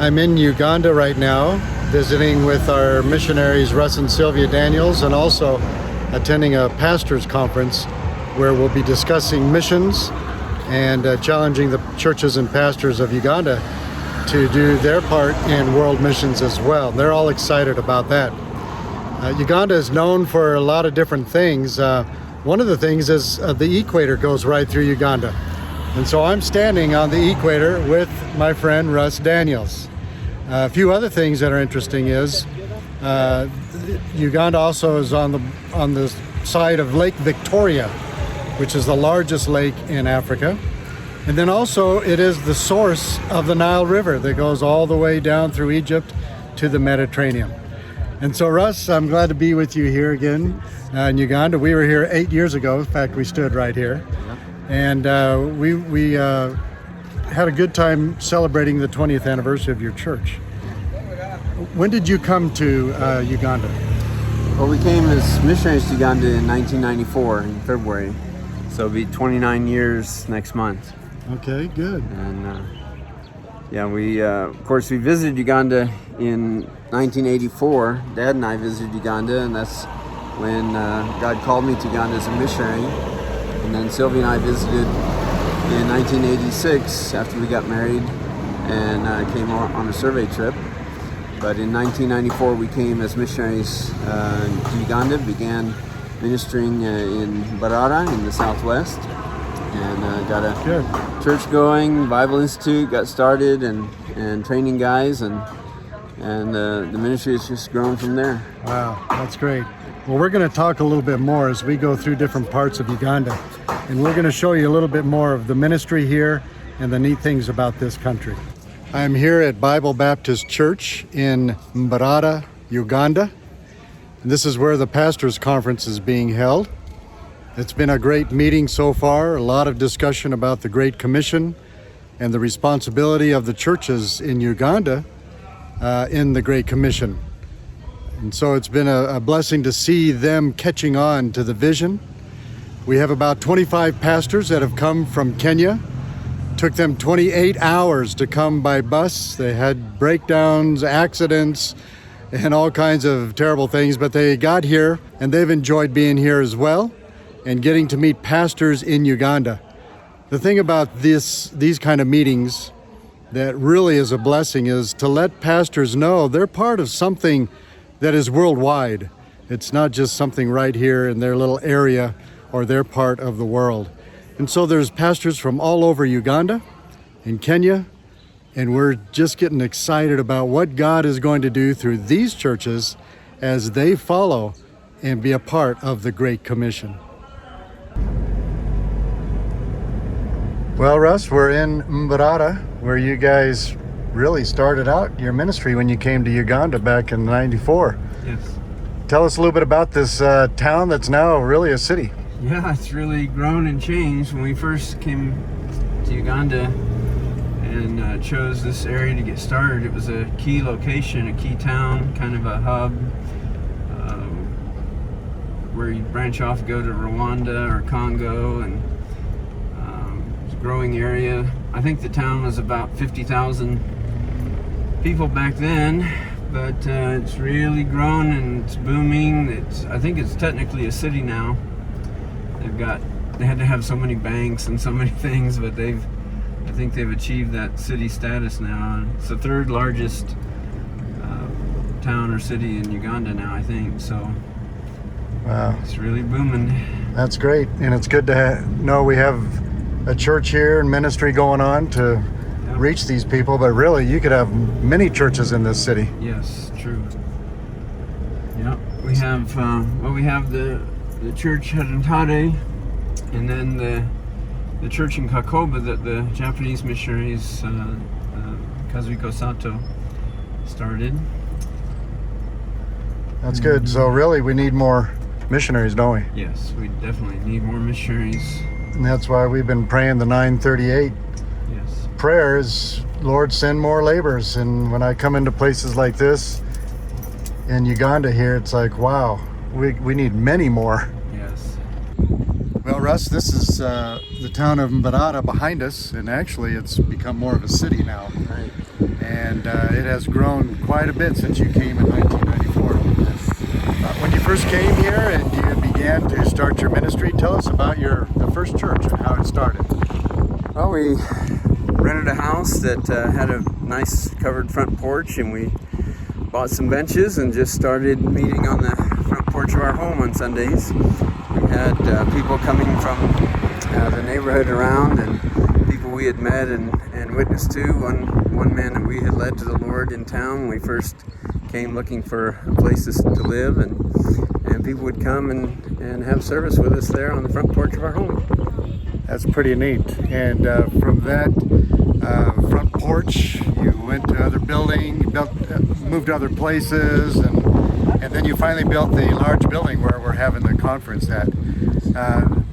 I'm in Uganda right now, visiting with our missionaries Russ and Sylvia Daniels, and also attending a pastors conference where we'll be discussing missions and challenging the churches and pastors of Uganda to do their part in world missions as well. They're all excited about that. Uganda is known for a lot of different things. One of the things is the equator goes right through Uganda. And so I'm standing on the equator with my friend Russ Daniels. A few other things that are interesting is Uganda also is on the side of Lake Victoria, which is the largest lake in Africa. And then also it is the source of the Nile River that goes all the way down through Egypt to the Mediterranean. And so Russ, I'm glad to be with you here again in Uganda. We were here 8 years ago. In fact, we stood right here. And we had a good time celebrating the 20th anniversary of your church. When did you come to Uganda? Well, we came as missionaries to Uganda in 1994 in February. So it'll be 29 years next month. Okay, good. And we of course we visited Uganda in 1984. Dad and I visited Uganda, and that's when God called me to Uganda as a missionary. And then Sylvia and I visited in 1986 after we got married and came on a survey trip. But in 1994 we came as missionaries to Uganda, began ministering in Mbarara in the southwest, and got a church going, Bible Institute got started, and training guys, and the ministry has just grown from there. Wow, that's great. Well, we're going to talk a little bit more as we go through different parts of Uganda, and we're going to show you a little bit more of the ministry here and the neat things about this country. I'm here at Bible Baptist Church in Mbarara, Uganda. And this is where the pastors' conference is being held. It's been a great meeting so far, a lot of discussion about the Great Commission and the responsibility of the churches in Uganda in the Great Commission. And so it's been a blessing to see them catching on to the vision. We have about 25 pastors that have come from Kenya. Took them 28 hours to come by bus. They had breakdowns, accidents, and all kinds of terrible things, but they got here and they've enjoyed being here as well and getting to meet pastors in Uganda. The thing about these kind of meetings that really is a blessing is to let pastors know they're part of something that is worldwide. It's not just something right here in their little area or their part of the world. And so there's pastors from all over Uganda and Kenya, and we're just getting excited about what God is going to do through these churches as they follow and be a part of the Great Commission. Well, Russ, we're in Mbarara, where you guys really started out your ministry when you came to Uganda back in '94. Yes. Tell us a little bit about this town that's now really a city. Yeah, it's really grown and changed. When we first came to Uganda and chose this area to get started, it was a key location, a key town, kind of a hub where you branch off, go to Rwanda or Congo, and it's a growing area. I think the town was about 50,000 people back then, but it's really grown and it's booming. I think it's technically a city now. They had to have so many banks and so many things, but I think they've achieved that city status now. It's the third largest town or city in Uganda now, I think. So wow, it's really booming. That's great, and it's good to know we have a church here and ministry going on to reach these people. But really, you could have many churches in this city. Yes, true. Yeah, we have the church Hadantade, and then the church in Kakoba that the Japanese missionaries Kazuhiko Sato started. That's good. So really we need more missionaries, don't we? Yes, we definitely need more missionaries. And that's why we've been praying the 938 Yes. prayer is, Lord, send more laborers. And when I come into places like this in Uganda here, it's like, wow, we need many more. Yes. Well, Russ, this is the town of Mbarara behind us, and actually it's become more of a city now. Right. and it has grown quite a bit since you came in 1994. When you first came here and you began to start your ministry, tell us about the first church and how it started. Well, we rented a house that had a nice covered front porch, and we bought some benches and just started meeting on the front porch of our home on Sundays. We had people coming from the neighborhood around, and people we had met and witnessed to. One man that we had led to the Lord in town. We first came looking for places to live, and people would come and have service with us there on the front porch of our home. That's pretty neat. And from that front porch, you went to other building, moved to other places, and then you finally built the large building where we're having the conference at.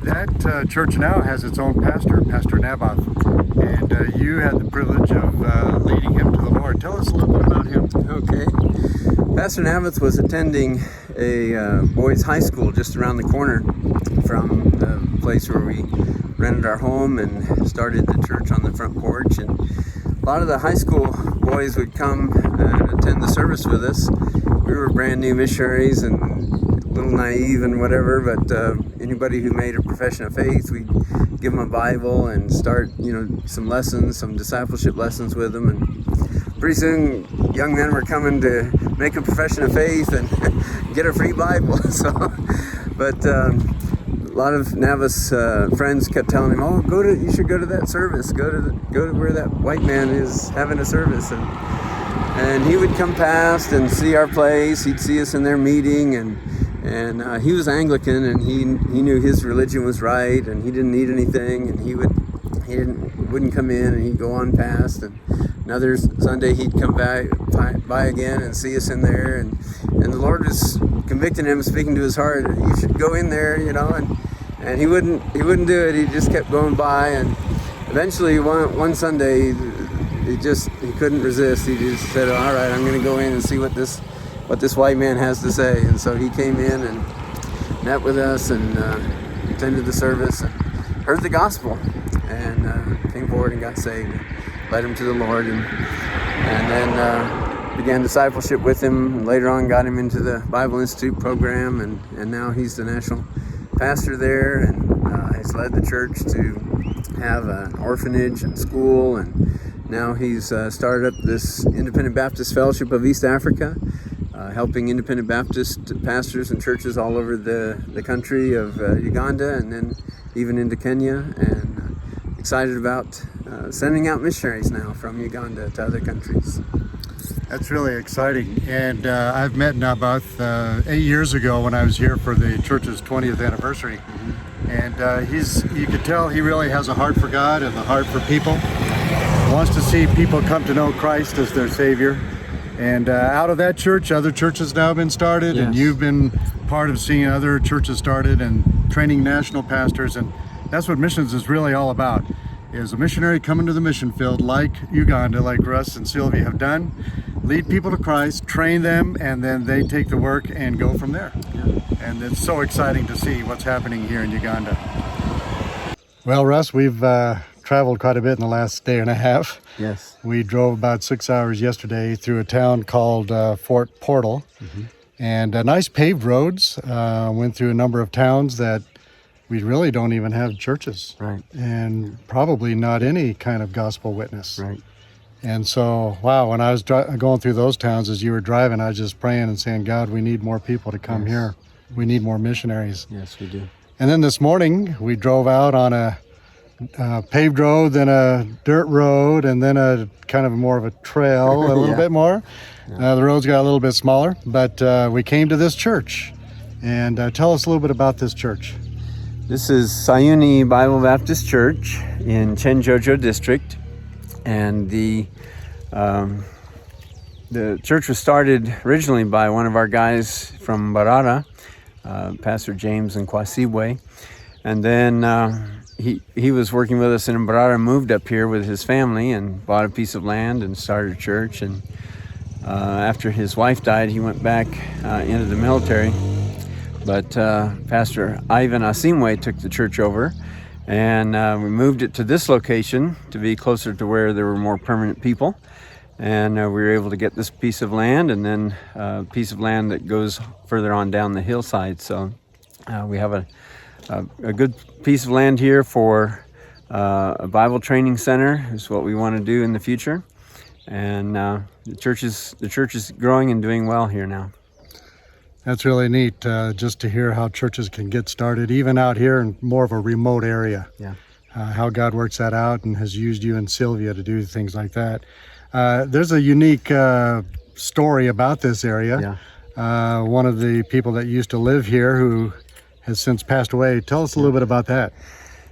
That church now has its own pastor, Pastor Naboth, and you had the privilege of leading him to the Lord. Tell us a little bit about him. Okay. Pastor Naboth was attending a boys' high school just around the corner from the place where we rented our home and started the church on the front porch. And a lot of the high school boys would come and attend the service with us. We were brand new missionaries and a little naive and whatever, but anybody who made a profession of faith, we'd give them a Bible and start, some lessons, some discipleship lessons with them. And pretty soon, young men were coming to make a profession of faith and get a free Bible. But a lot of Naboth's friends kept telling him, "Oh, you should go to that service. Go to where that white man is having a service." And he would come past and see our place. He'd see us in their meeting, and he was Anglican, and he knew his religion was right, and he didn't need anything, and he wouldn't come in, and he'd go on past. And another Sunday he'd come by again and see us in there, and the Lord was convicting him, speaking to his heart. You should go in there, and he wouldn't do it. He just kept going by, and eventually one Sunday he couldn't resist. He just said, "All right, I'm going to go in and see what this white man has to say." And so he came in and met with us and attended the service and heard the gospel, and came forward and got saved, led him to the Lord, and then began discipleship with him, and later on got him into the Bible Institute program, and now he's the national pastor there, and he's led the church to have an orphanage and school, and now he's started up this Independent Baptist Fellowship of East Africa, helping Independent Baptist pastors and churches all over the country of Uganda, and then even into Kenya, and excited about sending out missionaries now from Uganda to other countries. That's really exciting. And I've met Naboth 8 years ago when I was here for the church's 20th anniversary. Mm-hmm. And you could tell he really has a heart for God and a heart for people. Wants to see people come to know Christ as their Savior. And out of that church, other churches now have been started. Yes. And you've been part of seeing other churches started and training national pastors. And that's what missions is really all about, is a missionary coming to the mission field like Uganda, like Russ and Sylvia have done, lead people to Christ, train them, and then they take the work and go from there. Yeah. And it's so exciting to see what's happening here in Uganda. Well, Russ, we've traveled quite a bit in the last day and a half. Yes. We drove about 6 hours yesterday through a town called Fort Portal, mm-hmm. and nice paved roads. Went through a number of towns that we really don't even have churches. Right. And probably not any kind of gospel witness. Right. And so, wow, when I was going through those towns as you were driving, I was just praying and saying, God, we need more people to come here. We need more missionaries. Yes, we do. And then this morning, we drove out on a paved road, then a dirt road, and then a kind of more of a trail, a little bit more. Yeah. The roads got a little bit smaller, but we came to this church. And tell us a little bit about this church. This is Sayuni Bible Baptist Church in Chenjojo District, and the church was started originally by one of our guys from Barara, Pastor James Nkwasibwe, and then he was working with us in Barara, moved up here with his family and bought a piece of land and started a church, and after his wife died, he went back into the military. But Pastor Ivan Asimwe took the church over, and we moved it to this location to be closer to where there were more permanent people. and we were able to get this piece of land, and then a piece of land that goes further on down the hillside. So we have a good piece of land here for a Bible training center is what we want to do in the future, and the church is growing and doing well here now. That's really neat, just to hear how churches can get started, even out here in more of a remote area. Yeah. How God works that out and has used you and Sylvia to do things like that. There's a unique story about this area. Yeah. One of the people that used to live here who has since passed away. Tell us a little bit about that.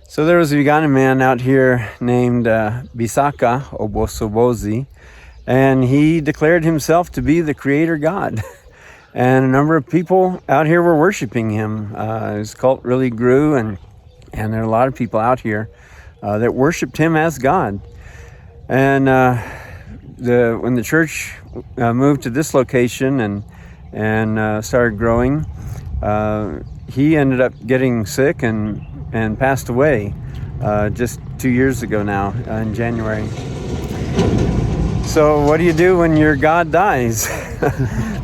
So there was a Ugandan man out here named Bisaka Obosobozi, and he declared himself to be the creator God. And a number of people out here were worshiping him. His cult really grew, and there are a lot of people out here that worshiped him as God. And when the church moved to this location and started growing, he ended up getting sick and passed away just 2 years ago now, in January. So what do you do when your God dies?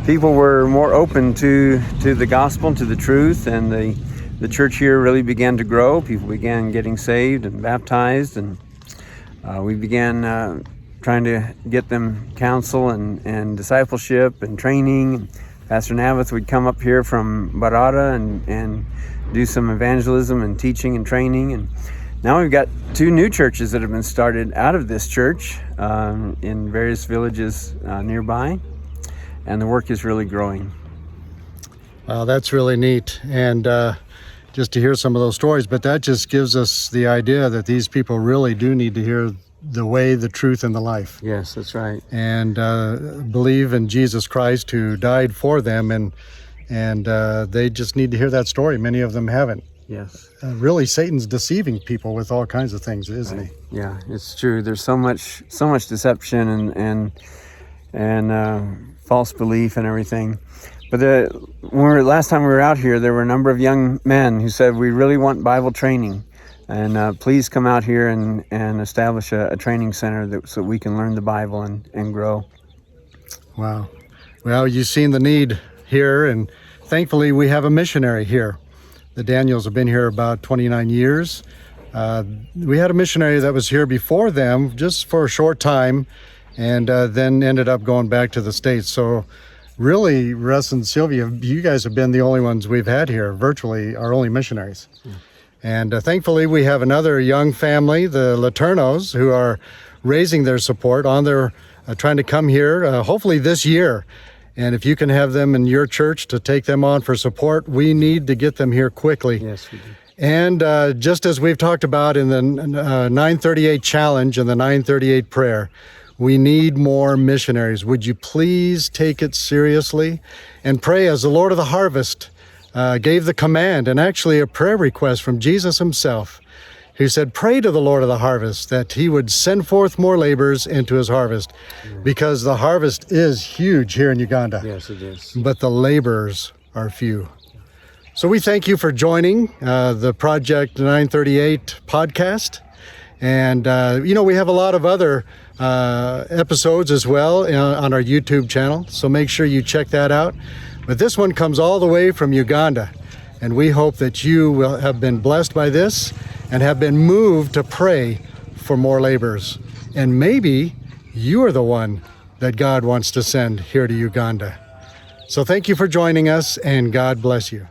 People were more open to the gospel, to the truth, and the church here really began to grow. People began getting saved and baptized, and we began trying to get them counsel and discipleship and training. Pastor Navith would come up here from Barada and do some evangelism and teaching and training. And now we've got 2 new churches that have been started out of this church in various villages nearby, and the work is really growing. Wow, that's really neat. And just to hear some of those stories, but that just gives us the idea that these people really do need to hear the way, the truth, and the life. Yes, that's right. And believe in Jesus Christ who died for them, and they just need to hear that story. Many of them haven't. Yes. Really, Satan's deceiving people with all kinds of things, isn't he? Yeah, it's true. There's so much deception and false belief and everything. But last time we were out here, there were a number of young men who said, "We really want Bible training, and please come out here and establish a training center so we can learn the Bible and grow." Wow. Well, you've seen the need here, and thankfully we have a missionary here. The Daniels have been here about 29 years. We had a missionary that was here before them, just for a short time, and then ended up going back to the States. So really, Russ and Sylvia, you guys have been the only ones we've had here, virtually our only missionaries. And thankfully, we have another young family, the Laternos, who are raising their support on their trying to come here, hopefully this year. And if you can have them in your church to take them on for support, we need to get them here quickly. Yes, we do. And just as we've talked about in the 938 challenge and the 938 prayer, we need more missionaries. Would you please take it seriously and pray as the Lord of the harvest gave the command, and actually a prayer request from Jesus himself, who said, "Pray to the Lord of the harvest that he would send forth more laborers into his harvest," because the harvest is huge here in Uganda. Yes, it is. But the laborers are few. So we thank you for joining the Project 938 podcast. And, we have a lot of other episodes as well on our YouTube channel, so make sure you check that out. But this one comes all the way from Uganda, and we hope that you will have been blessed by this and have been moved to pray for more laborers. And maybe you are the one that God wants to send here to Uganda. So thank you for joining us, and God bless you.